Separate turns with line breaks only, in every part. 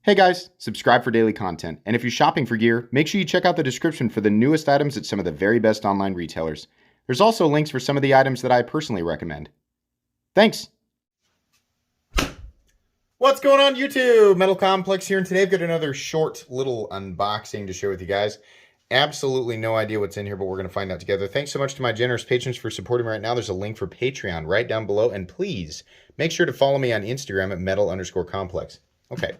Hey guys, subscribe for daily content. And if you're shopping for gear, make sure you check out the description for the newest items at some of the very best online retailers. There's also links for some of the items that I personally recommend. Thanks! What's going on YouTube? Metal Complex here, and today I've got another short little unboxing to share with you guys. Absolutely no idea what's in here, but we're going to find out together. Thanks so much to my generous patrons for supporting me right now. There's a link for Patreon right down below, and please make sure to follow me on Instagram at metal_complex. Okay.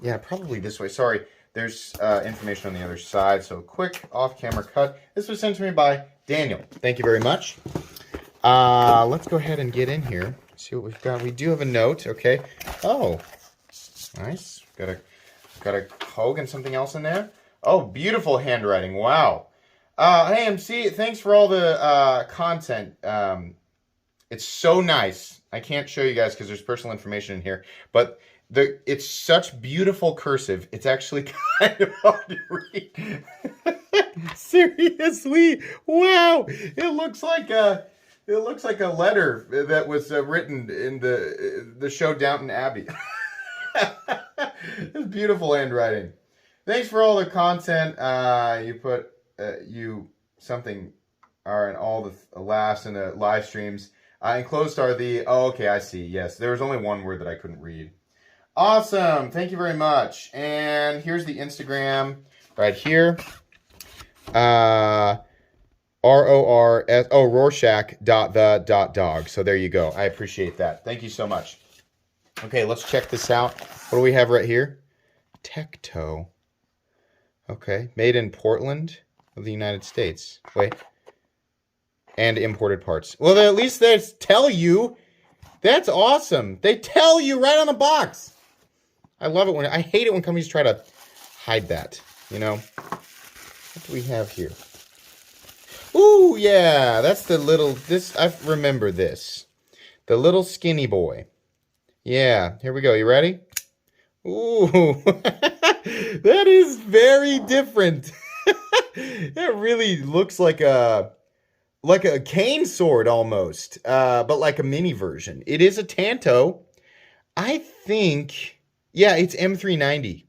Yeah, probably this way. Sorry, there's information on the other side, so quick off-camera cut. This was sent to me by Daniel. Thank you very much. Let's go ahead and get in here. See what we've got. We do have a note, okay. Oh, nice. Got a Hogue and something else in there. Oh, beautiful handwriting. Wow. Hey, MC, thanks for all the content. It's so nice. I can't show you guys because there's personal information in here, but it's such beautiful cursive. It's actually kind of hard to read. Seriously, wow! It looks like a letter that was written in the show Downton Abbey. It's beautiful handwriting. Thanks for all the content. You put something are in all the laughs and the live streams. Enclosed are the... Oh, okay, I see. Yes, there was only one word that I couldn't read. Awesome. Thank you very much. And here's the Instagram right here. RORS... Oh, Rorschach.the.dog. So there you go. I appreciate that. Thank you so much. Okay, let's check this out. What do we have right here? Tekto. Okay. Made in Portland of the United States. Wait. And imported parts. Well, at least they tell you. That's awesome. They tell you right on the box. I love it I hate it when companies try to hide that, you know. What do we have here? Ooh, yeah, that's the little, I remember this. The little skinny boy. Yeah, here we go. You ready? Ooh, that is very different. That really looks like a cane sword almost, but like a mini version. It is a tanto. I think, yeah, it's M390.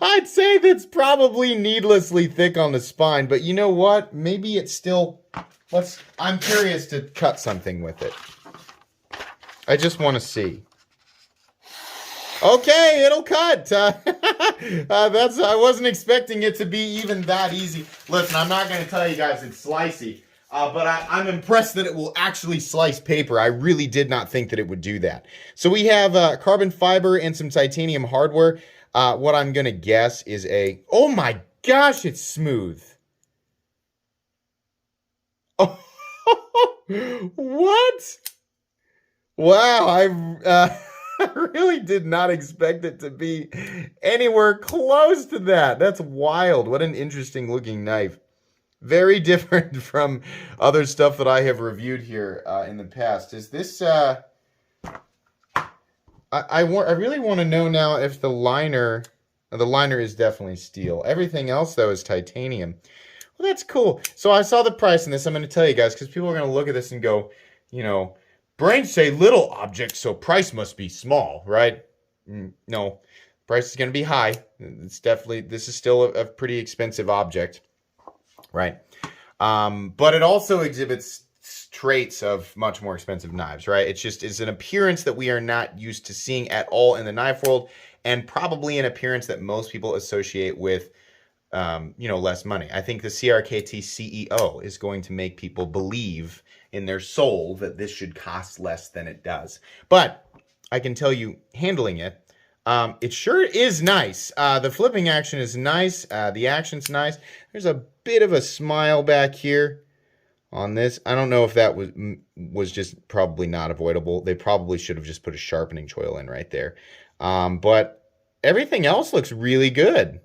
I'd say that's probably needlessly thick on the spine, but you know what? Maybe it's still, I'm curious to cut something with it. I just want to see. Okay, it'll cut. I wasn't expecting it to be even that easy. Listen, I'm not going to tell you guys it's slicey, but I'm impressed that it will actually slice paper. I really did not think that it would do that. So we have carbon fiber and some titanium hardware. What I'm going to guess is oh my gosh, it's smooth. Oh, what? Wow, I really did not expect it to be anywhere close to that. That's wild. What an interesting looking knife. Very different from other stuff that I have reviewed here in the past. Is this... I really want to know now if the liner is definitely steel. Everything else, though, is titanium. Well, that's cool. So I saw the price in this. I'm going to tell you guys because people are going to look at this and go, you know... Brains say little object, so price must be small, right? No, price is going to be high. This is still a pretty expensive object, right? But it also exhibits traits of much more expensive knives, right? It's an appearance that we are not used to seeing at all in the knife world, and probably an appearance that most people associate with, less money. I think the CRKT CEO is going to make people believe in their soul that this should cost less than it does. But I can tell you, handling it, it sure is nice. The flipping action is nice. The action's nice. There's a bit of a smile back here on this. I don't know if that was just probably not avoidable. They probably should have just put a sharpening choil in right there. But everything else looks really good.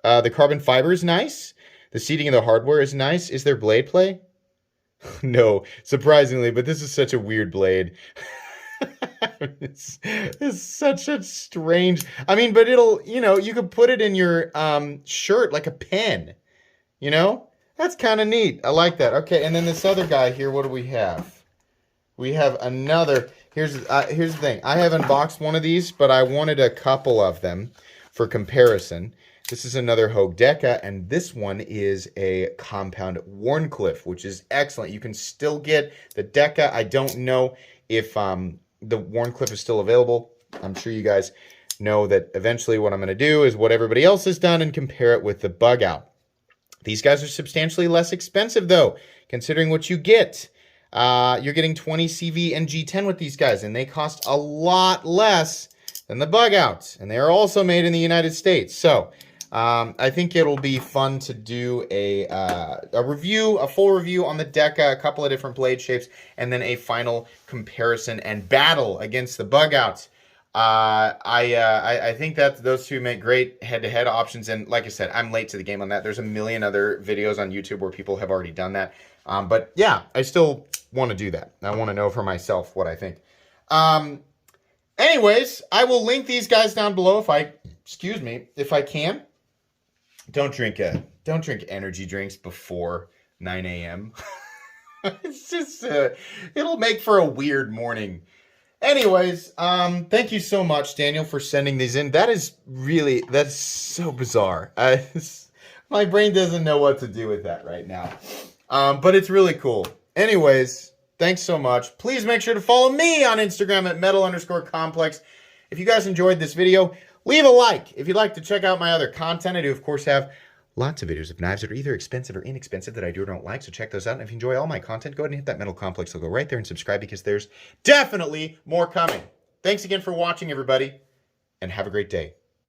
The carbon fiber is nice. The seating of the hardware is nice. Is there blade play? No, surprisingly, but this is such a weird blade. It's such a strange... I mean, but it'll, you could put it in your shirt like a pen, That's kind of neat. I like that. Okay, and then this other guy here, what do we have? we have another. Here's the thing. I have unboxed one of these, but I wanted a couple of them for comparison. This is another Hogue Deca, and this one is a compound Wharncliffe, which is excellent. You can still get the Deca. I don't know if the Wharncliffe is still available. I'm sure you guys know that eventually what I'm going to do is what everybody else has done and compare it with the Bug Out. These guys are substantially less expensive, though, considering what you get. You're getting 20 CV and G10 with these guys, and they cost a lot less than the Bug Out. And they are also made in the United States. So I think it'll be fun to do a review, a full review on the Deca, a couple of different blade shapes, and then a final comparison and battle against the Bug Out. I think that those two make great head-to-head options, and like I said, I'm late to the game on that. There's a million other videos on YouTube where people have already done that. But yeah, I still want to do that. I want to know for myself what I think. Anyways, I will link these guys down below if I can. Don't drink energy drinks before 9 a.m. It's just it'll make for a weird morning. Anyways, thank you so much, Daniel, for sending these in. That's so bizarre. My brain doesn't know what to do with that right now. But it's really cool. Anyways, thanks so much. Please make sure to follow me on Instagram at metal_complex. If you guys enjoyed this video, leave a like. If you'd like to check out my other content, I do, of course, have lots of videos of knives that are either expensive or inexpensive that I do or don't like, so check those out. And if you enjoy all my content, go ahead and hit that Metal Complex logo right there and subscribe, because there's definitely more coming. Thanks again for watching, everybody, and have a great day.